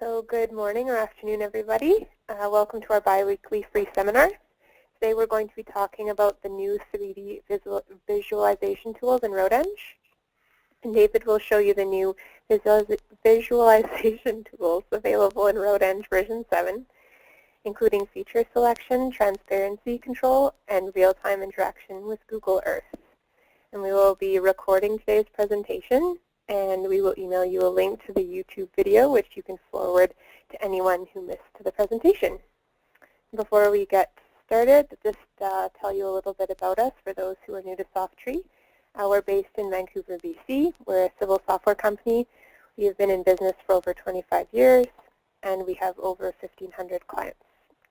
So good morning or afternoon, everybody. Welcome to our bi-weekly free seminar. Today we're going to be talking about the new 3D visualization tools in RoadEng. And David will show you the new visualization tools available in RoadEng version 7, including feature selection, transparency control, and real-time interaction with Google Earth. And we will be recording today's presentation, and we will email you a link to the YouTube video, which you can forward to anyone who missed the presentation. Before we get started, just tell you a little bit about us for those who are new to Softtree. We're based in Vancouver, BC. We're a civil software company. We have been in business for over 25 years, and we have over 1,500 clients.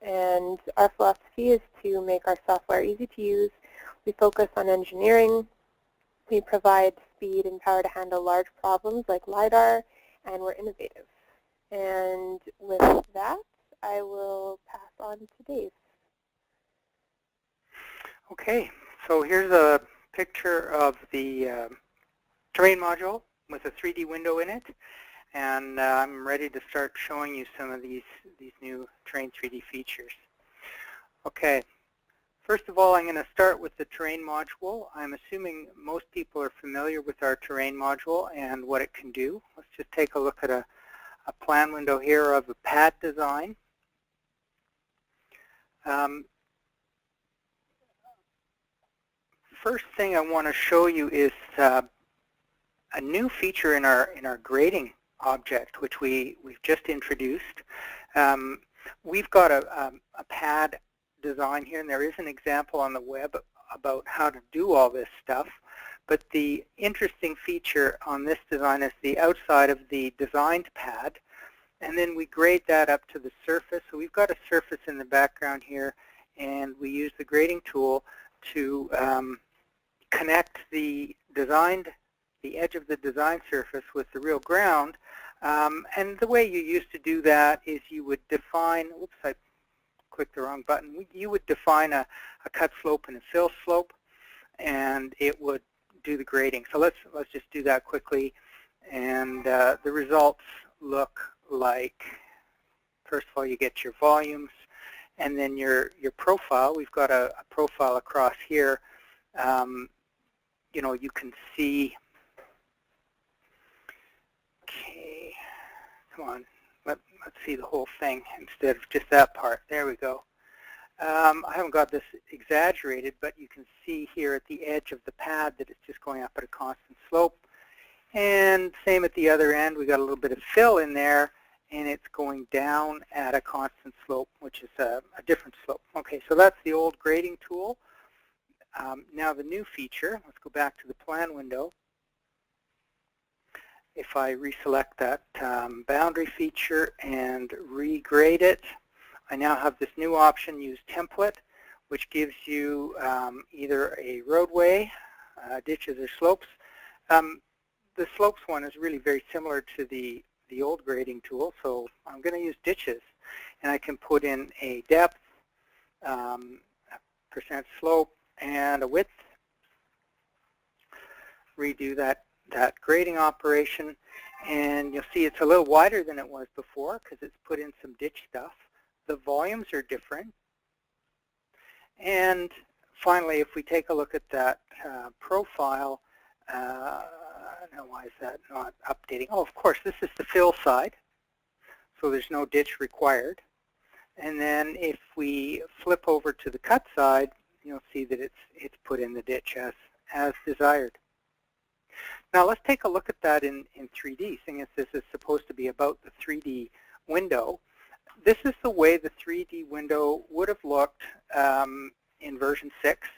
And our philosophy is to make our software easy to use. We focus on engineering. We provide speed and power to handle large problems like LiDAR, and we're innovative. And with that, I will pass on to Dave. Okay, so here's a picture of the terrain module with a 3D window in it, and I'm ready to start showing you some of these new terrain 3D features. Okay. First of all, I'm going to start with the terrain module. I'm assuming most people are familiar with our terrain module and what it can do. Let's just take a look at a plan window here of a pad design. First thing I want to show you is a new feature in our grading object, which we've just introduced. We've got a pad design here, and there is an example on the web about how to do all this stuff. But the interesting feature on this design is the outside of the designed pad, and then we grade that up to the surface. So we've got a surface in the background here, and we use the grading tool to connect the edge of the design surface with the real ground. And the way you used to do that is you would define, oops, I clicked the wrong button. You would define a cut slope and a fill slope, and it would do the grading. So let's just do that quickly, and the results look like, first of all, you get your volumes, and then your profile. We've got a profile across here. You know, you can see. Okay, come on. Let's see the whole thing instead of just that part. There we go. I haven't got this exaggerated, but you can see here at the edge of the pad that it's just going up at a constant slope. And same at the other end. We got a little bit of fill in there, and it's going down at a constant slope, which is a different slope. Okay, so that's the old grading tool. Now the new feature, let's go back to the plan window. If I reselect that boundary feature and regrade it, I now have this new option, use template, which gives you either a roadway, ditches, or slopes. The slopes one is really very similar to the old grading tool, so I'm going to use ditches, and I can put in a depth, a percent slope, and a width. Redo that grading operation, and you'll see it's a little wider than it was before because it's put in some ditch stuff. The volumes are different. And finally, if we take a look at that profile, now why is that not updating? Oh, of course, this is the fill side, so there's no ditch required. And then if we flip over to the cut side, you'll see that it's put in the ditch as desired. Now let's take a look at that in 3D, seeing as this is supposed to be about the 3D window. This is the way the 3D window would have looked in version 6.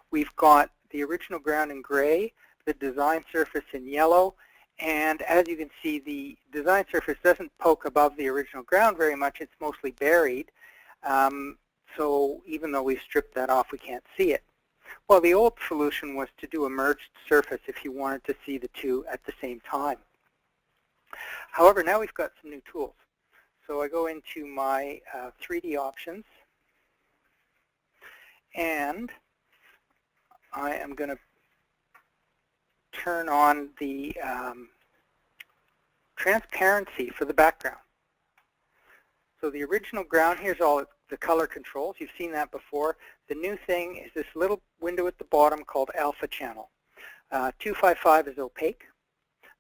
We've got the original ground in gray, the design surface in yellow, and as you can see, the design surface doesn't poke above the original ground very much. It's mostly buried. So even though we've stripped that off, we can't see it. Well, the old solution was to do a merged surface if you wanted to see the two at the same time. However, now we've got some new tools. So I go into my 3D options, and I am going to turn on the transparency for the background. So the original ground, here's all the color controls. You've seen that before. The new thing is this little window at the bottom called Alpha Channel. 255 is opaque.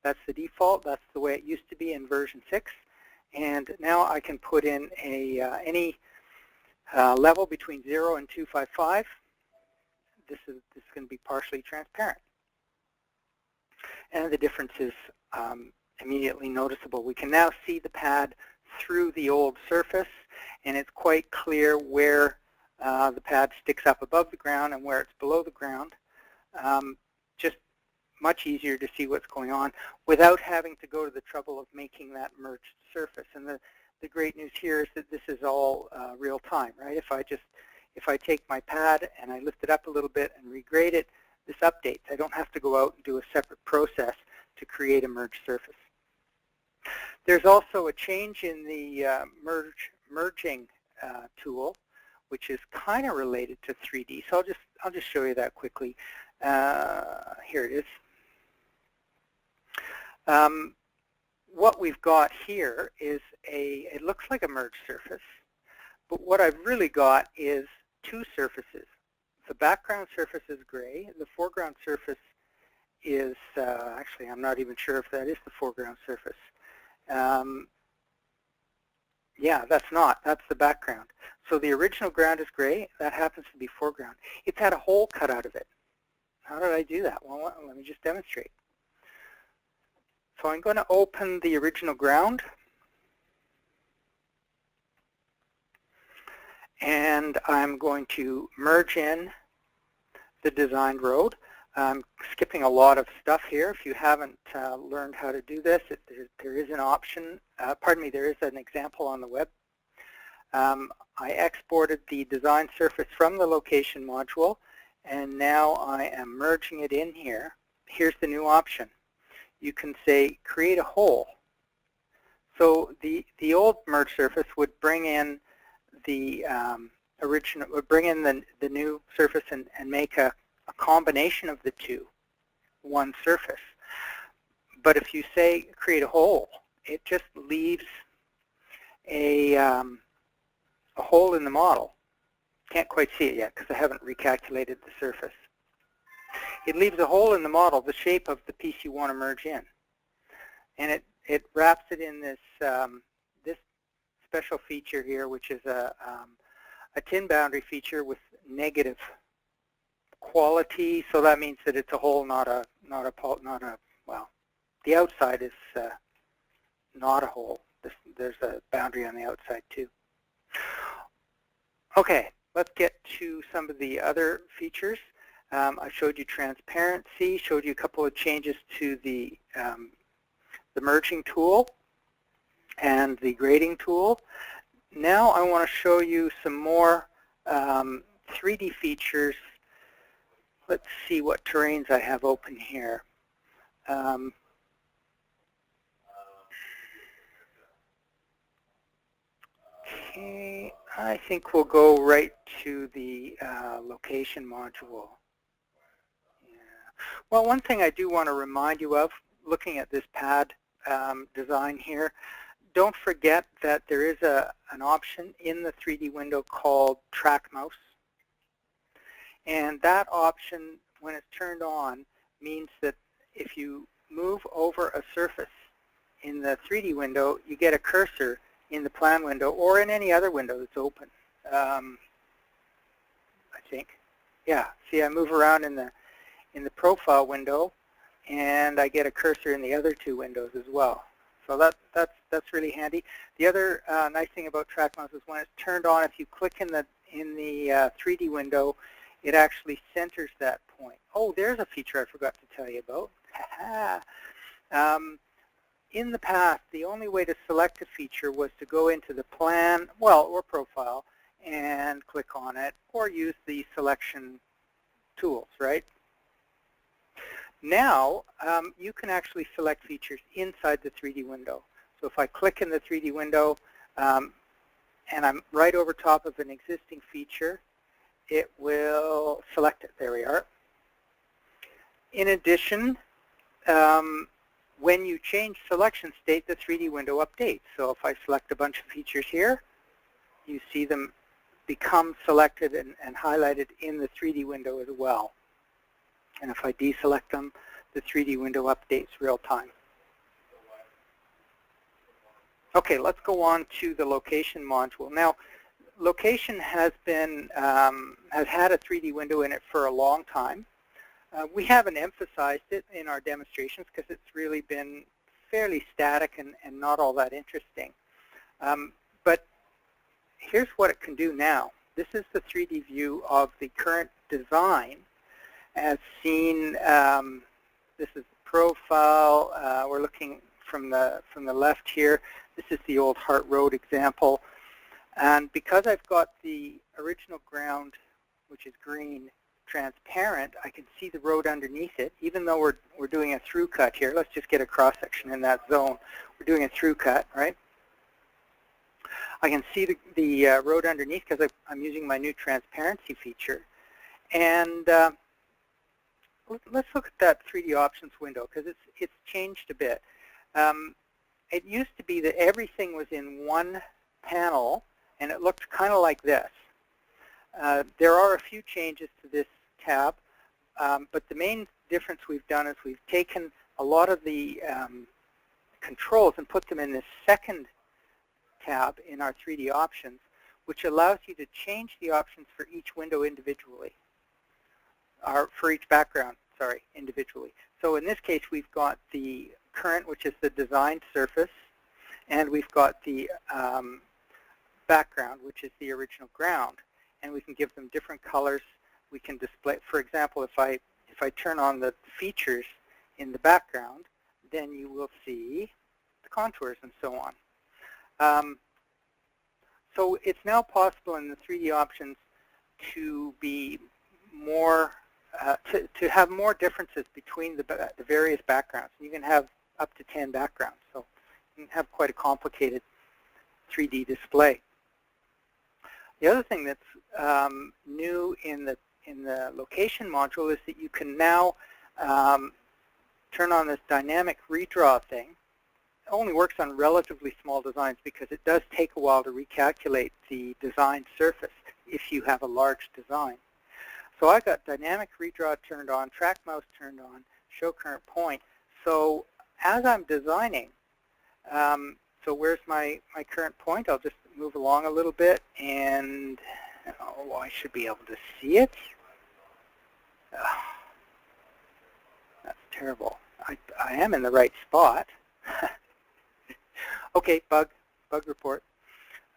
That's the default. That's the way it used to be in version 6. And now I can put in any level between 0 and 255. This is going to be partially transparent. And the difference is immediately noticeable. We can now see the pad through the old surface, and it's quite clear where the pad sticks up above the ground and where it's below the ground. Just much easier to see what's going on without having to go to the trouble of making that merged surface. And the great news here is that this is all real time, right? If I take my pad and I lift it up a little bit and regrade it, this updates. I don't have to go out and do a separate process to create a merged surface. There's also a change in the merging tool, which is kind of related to 3D. So I'll just show you that quickly. Here it is. What we've got here is it looks like a merged surface, but what I've really got is two surfaces. The background surface is gray, and the foreground surface is, actually I'm not even sure if that is the foreground surface. Yeah, that's the background. So the original ground is gray, that happens to be foreground. It's had a hole cut out of it. How did I do that? Well, let me just demonstrate. So I'm going to open the original ground, and I'm going to merge in the designed road. I'm skipping a lot of stuff here. If you haven't learned how to do this, there is an option. Pardon me, there is an example on the web. I exported the design surface from the location module, and now I am merging it in here. Here's the new option. You can say create a hole. So the old merge surface would bring in the the new surface and make a combination of the two, one surface. But if you say create a hole, it just leaves a hole in the model. Can't quite see it yet because I haven't recalculated the surface. It leaves a hole in the model, the shape of the piece you want to merge in. And it wraps it in this, this special feature here, which is a tin boundary feature with negative quality. So that means that it's a hole, not a well, the outside is not a hole. There's a boundary on the outside too. Okay, let's get to some of the other features. I showed you transparency, showed you a couple of changes to the merging tool and the grading tool. Now I want to show you some more 3D features. Let's see what terrains I have open here. Okay, I think we'll go right to the location module. Well, one thing I do want to remind you of, looking at this pad design here, don't forget that there is an option in the 3D window called Track Mouse. And that option, when it's turned on, means that if you move over a surface in the 3D window, you get a cursor in the plan window or in any other window that's open. I think. Yeah, see, I move around in the profile window, and I get a cursor in the other two windows as well. So that's really handy. The other nice thing about Track Mouse is when it's turned on, if you click in the 3D window, it actually centers that point. Oh, there's a feature I forgot to tell you about. In the past, the only way to select a feature was to go into the plan, well, or profile, and click on it, or use the selection tools, right? Now, you can actually select features inside the 3D window. So if I click in the 3D window, and I'm right over top of an existing feature, it will select it. There we are. In addition, when you change selection state, the 3D window updates. So if I select a bunch of features here, you see them become selected and highlighted in the 3D window as well. And if I deselect them, the 3D window updates real time. Okay, let's go on to the location module. Now, location has been has had a 3D window in it for a long time. We haven't emphasized it in our demonstrations because it's really been fairly static and not all that interesting. But here's what it can do now. This is the 3D view of the current design as seen. This is the profile. We're looking from the left here. This is the old Hart Road example. And because I've got the original ground, which is green, transparent, I can see the road underneath it, even though we're doing a through cut here. Let's just get a cross section in that zone. We're doing a through cut, right? I can see the road underneath because I'm using my new transparency feature. And let's look at that 3D options window because it's changed a bit. It used to be that everything was in one panel and it looked kind of like this. There are a few changes to this tab, but the main difference we've done is we've taken a lot of the controls and put them in this second tab in our 3D options, which allows you to change the options for each window individually, or for each background, sorry, individually. So in this case, we've got the current, which is the designed surface, and we've got the background, which is the original ground. And we can give them different colors. We can display, for example, if I turn on the features in the background, then you will see the contours and so on. So it's now possible in the 3D options to be more, to have more differences between the various backgrounds. You can have up to 10 backgrounds, so you can have quite a complicated 3D display. The other thing that's new in the location module is that you can now turn on this dynamic redraw thing. It only works on relatively small designs because it does take a while to recalculate the design surface if you have a large design. So I got dynamic redraw turned on, track mouse turned on, show current point. So as I'm designing, so where's my current point? I'll just move along a little bit, and oh, I should be able to see it. That's terrible. I am in the right spot. Okay, bug report.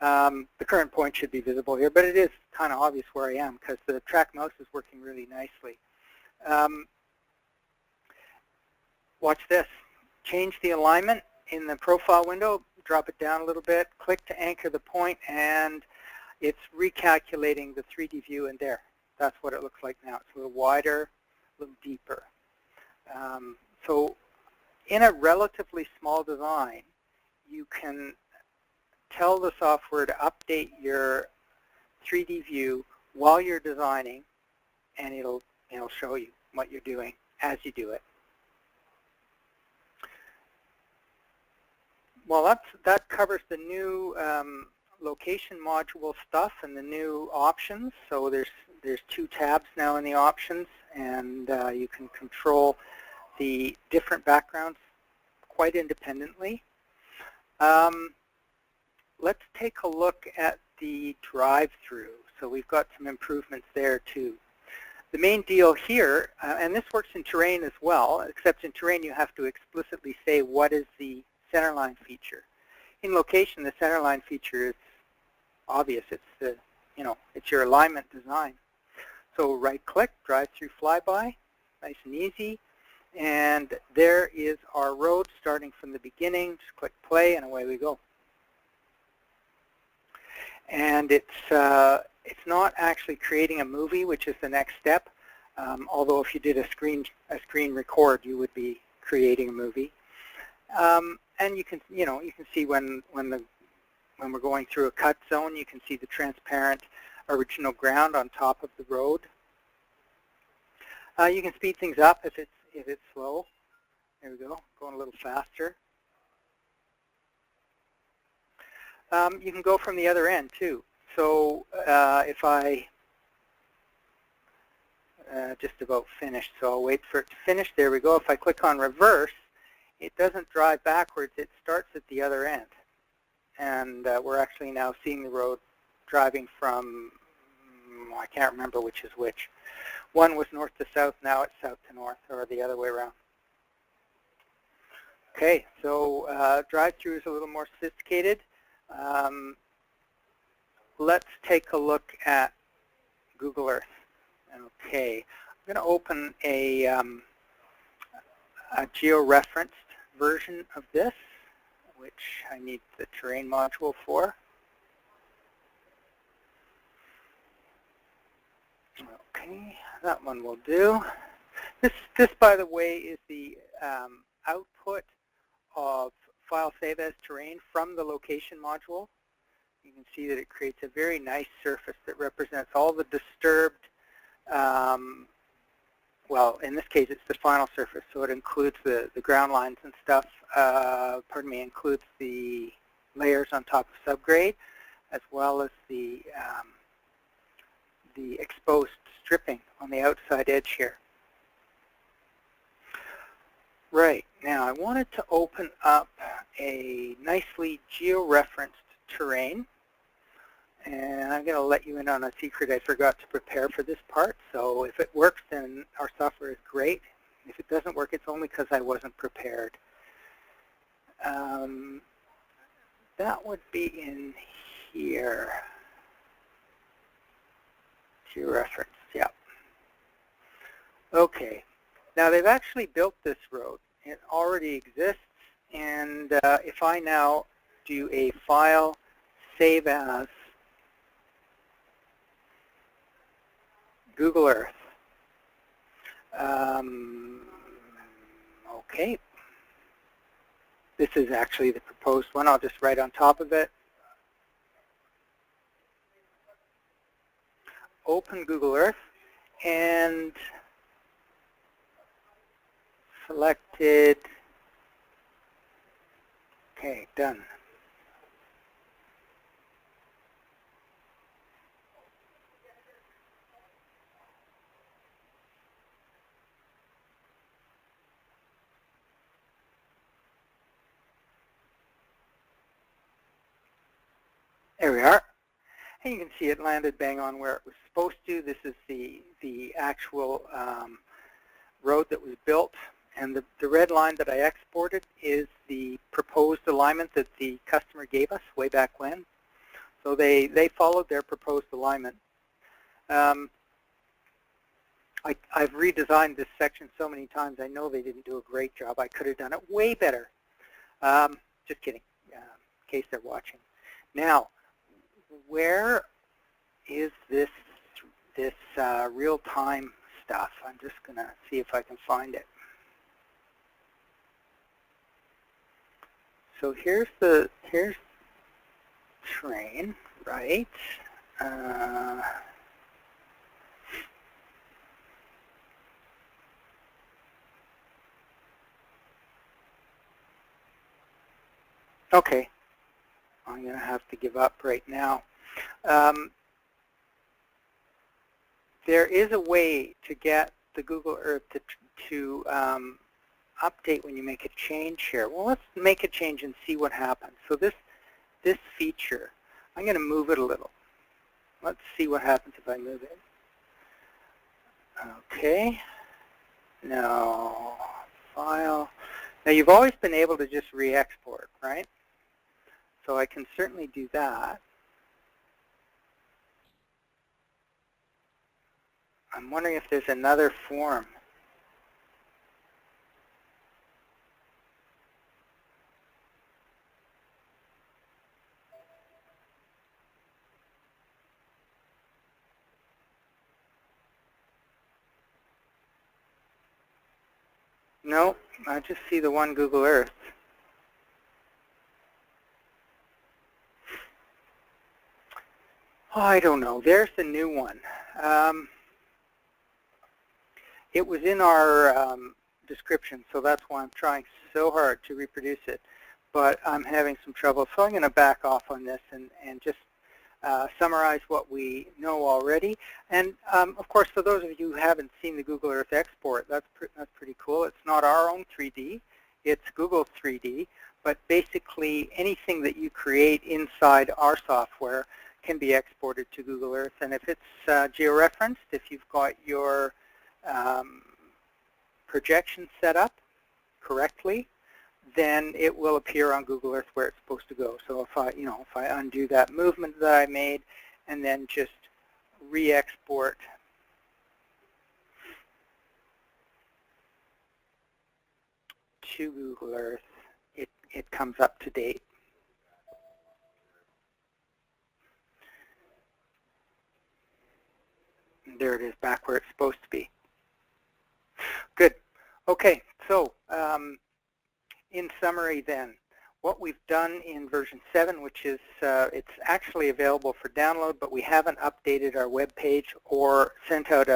The current point should be visible here, but it is kind of obvious where I am because the track mouse is working really nicely. Watch this. Change the alignment in the profile window, drop it down a little bit, click to anchor the point, and it's recalculating the 3D view in there. That's what it looks like now. It's a little wider, a little deeper. So in a relatively small design, you can tell the software to update your 3D view while you're designing, and it'll show you what you're doing as you do it. Well, that covers the new location module stuff and the new options. So there's 2 tabs now in the options, and you can control the different backgrounds quite independently. Let's take a look at the drive-through. So we've got some improvements there too. The main deal here, and this works in terrain as well, except in terrain you have to explicitly say what is the centerline feature. In location, the centerline feature is obvious. It's the, it's your alignment design. So right-click, drive-through flyby, nice and easy. And there is our road starting from the beginning. Just click play, and away we go. And it's not actually creating a movie, which is the next step. Although if you did a screen record, you would be creating a movie. And you can see when we're going through a cut zone, you can see the transparent original ground on top of the road. You can speed things up if it's slow. There we go, going a little faster. You can go from the other end too. So if I just about finished, so I'll wait for it to finish. There we go. If I click on reverse, it doesn't drive backwards. It starts at the other end. And we're actually now seeing the road driving from, I can't remember which is which. One was north to south, now it's south to north, or the other way around. Okay, so drive-through is a little more sophisticated. Let's take a look at Google Earth. Okay, I'm going to open a geo-referenced version of this, which I need the terrain module for. Okay, that one will do. This, by the way, is the output of file save as terrain from the location module. You can see that it creates a very nice surface that represents all the disturbed, well, in this case, it's the final surface, so it includes the ground lines and stuff. Pardon me, includes the layers on top of subgrade, as well as the exposed stripping on the outside edge here. Right, now I wanted to open up a nicely geo-referenced terrain, and I'm going to let you in on a secret I forgot to prepare for this part. So if it works, then our software is great. If it doesn't work, it's only because I wasn't prepared. That would be in here. Geo-reference, yeah. Okay, now they've actually built this road. It already exists, and if I now do a file save as Google Earth, okay, this is actually the proposed one. I'll just write on top of it. Open Google Earth and selected. Okay, done. There we are. And you can see it landed bang on where it was supposed to. This is the actual road that was built. And the red line that I exported is the proposed alignment that the customer gave us way back when. So they followed their proposed alignment. I've redesigned this section so many times, I know they didn't do a great job. I could have done it way better. Just kidding, in case they're watching. Now, where is this real-time stuff? I'm just going to see if I can find it. So here's terrain, right? Okay, I'm going to have to give up right now. There is a way to get the Google Earth to update when you make a change here. Well, let's make a change and see what happens. So this feature, I'm going to move it a little. Let's see what happens if I move it. Okay. Now, file. Now, you've always been able to just re-export, right? So I can certainly do that. I'm wondering if there's another form. No, I just see the one Google Earth. Oh, I don't know. There's the new one. It was in our description, so that's why I'm trying so hard to reproduce it. But I'm having some trouble, so I'm going to back off on this and just summarize what we know already. And of course, for those of you who haven't seen the Google Earth export, that's pretty cool. It's not our own 3D, it's Google's 3D. But basically, anything that you create inside our software can be exported to Google Earth. And if it's georeferenced, if you've got your projection set up correctly, then it will appear on Google Earth where it's supposed to go. So if I undo that movement that I made and then just re-export to Google Earth, it comes up to date. And there it is, back where it's supposed to be. Good. Okay, so in summary then, what we've done in version 7, which is, it's actually available for download, but we haven't updated our web page or sent out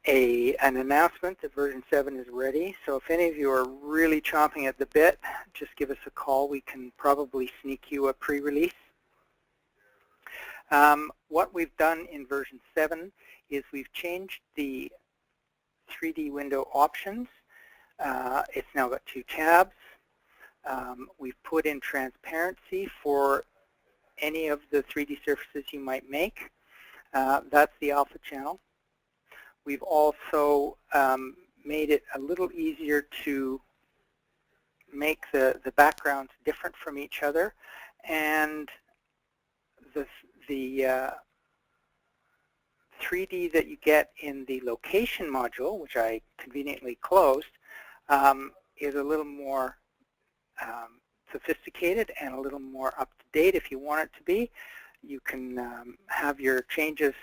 an announcement that version 7 is ready. So if any of you are really chomping at the bit, just give us a call. We can probably sneak you a pre-release. What we've done in version 7 is we've changed the 3D window options. It's now got 2 tabs. We've put in transparency for any of the 3D surfaces you might make. That's the alpha channel. We've also made it a little easier to make the backgrounds different from each other, and the 3D that you get in the location module, which I conveniently closed, is a little more sophisticated and a little more up-to-date if you want it to be. You can have your changes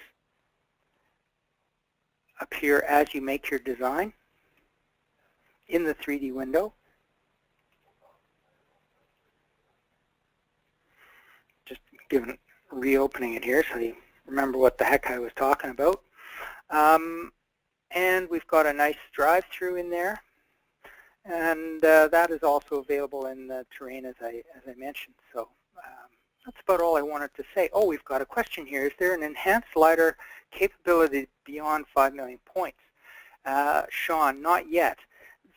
appear as you make your design in the 3D window. Just reopening it here so you remember what the heck I was talking about. And we've got a nice drive-through in there, and that is also available in the terrain as I mentioned. So that's about all I wanted to say. Oh, we've got a question here. Is there an enhanced LiDAR capability beyond 5 million points? Sean, not yet.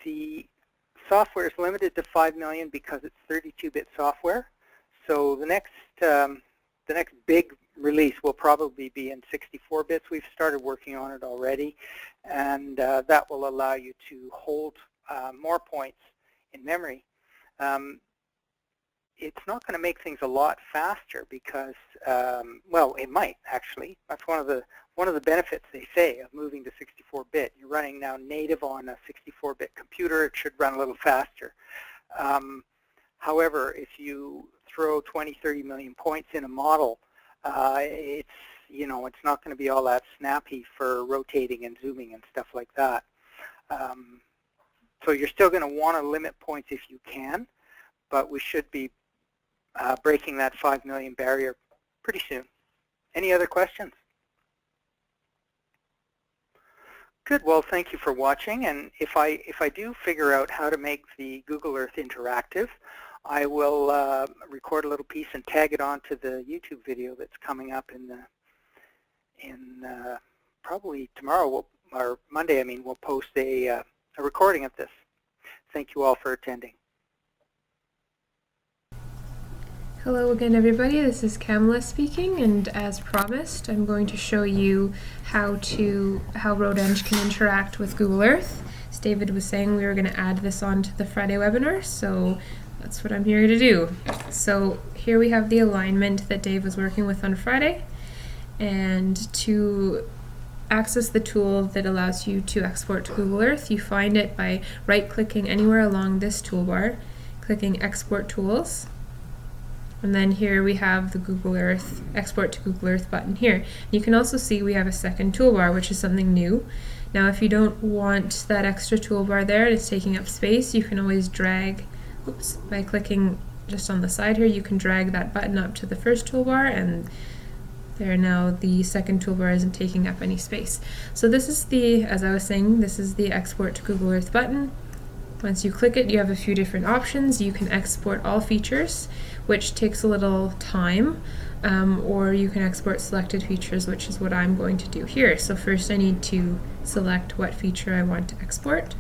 The software is limited to 5 million because it's 32-bit software. So the next big release will probably be in 64 bits. We've started working on it already, and that will allow you to hold more points in memory. It's not going to make things a lot faster because, well, it might actually. That's one of the benefits, they say, of moving to 64-bit. You're running now native on a 64-bit computer. It should run a little faster. However, if you throw 20, 30 million points in a model, it's not going to be all that snappy for rotating and zooming and stuff like that. So you're still going to want to limit points if you can, but we should be breaking that 5 million barrier pretty soon. Any other questions? Good. Well, thank you for watching. And if I do figure out how to make the Google Earth interactive, I will record a little piece and tag it onto the YouTube video that's coming up in probably tomorrow or Monday. I mean, we'll post a recording of this. Thank you all for attending. Hello again, everybody. This is Kamala speaking, and as promised, I'm going to show you how RoadEng can interact with Google Earth. As David was saying, we were going to add this on to the Friday webinar, so that's what I'm here to do. So here we have the alignment that Dave was working with on Friday, and to access the tool that allows you to export to Google Earth, you find it by right-clicking anywhere along this toolbar, clicking Export Tools. And then here we have the Google Earth, Export to Google Earth button here. You can also see we have a second toolbar, which is something new. Now if you don't want that extra toolbar there, it's taking up space, you can always drag, by clicking just on the side here, you can drag that button up to the first toolbar, and There now the second toolbar isn't taking up any space. So this is the, as I was saying, this is the Export to Google Earth button. Once you click it, you have a few different options. You can export all features, which takes a little time, or you can export selected features, which is what I'm going to do here. So first I need to select what feature I want to export,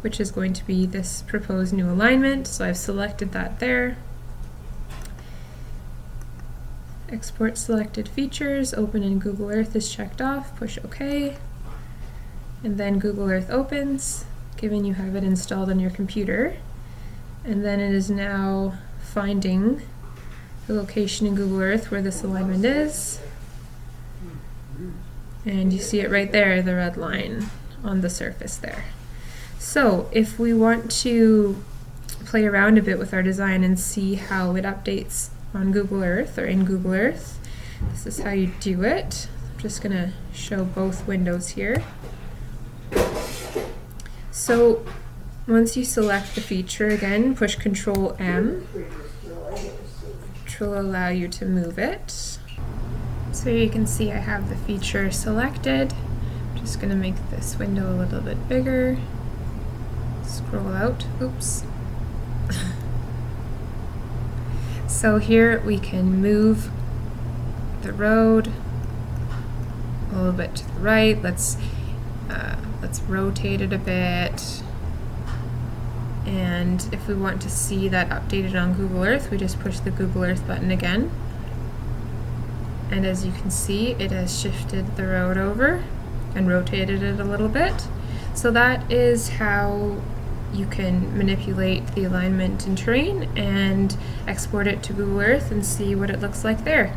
which is going to be this proposed new alignment. So I've selected that there. Export selected features, open in Google Earth is checked off, push OK. And then Google Earth opens, given you have it installed on your computer. And then it is now finding the location in Google Earth where this alignment is. And you see it right there, the red line on the surface there. So if we want to play around a bit with our design and see how it updates on Google Earth or in Google Earth, this is how you do it. I'm just going to show both windows here. So once you select the feature, again, push Control M, which will allow you to move it. So you can see I have the feature selected. I'm just going to make this window a little bit bigger. Scroll out. Oops. So here we can move the road a little bit to the right. Let's rotate it a bit. And if we want to see that updated on Google Earth, we just push the Google Earth button again. And as you can see, it has shifted the road over and rotated it a little bit. So that is how you can manipulate the alignment in terrain and export it to Google Earth and see what it looks like there.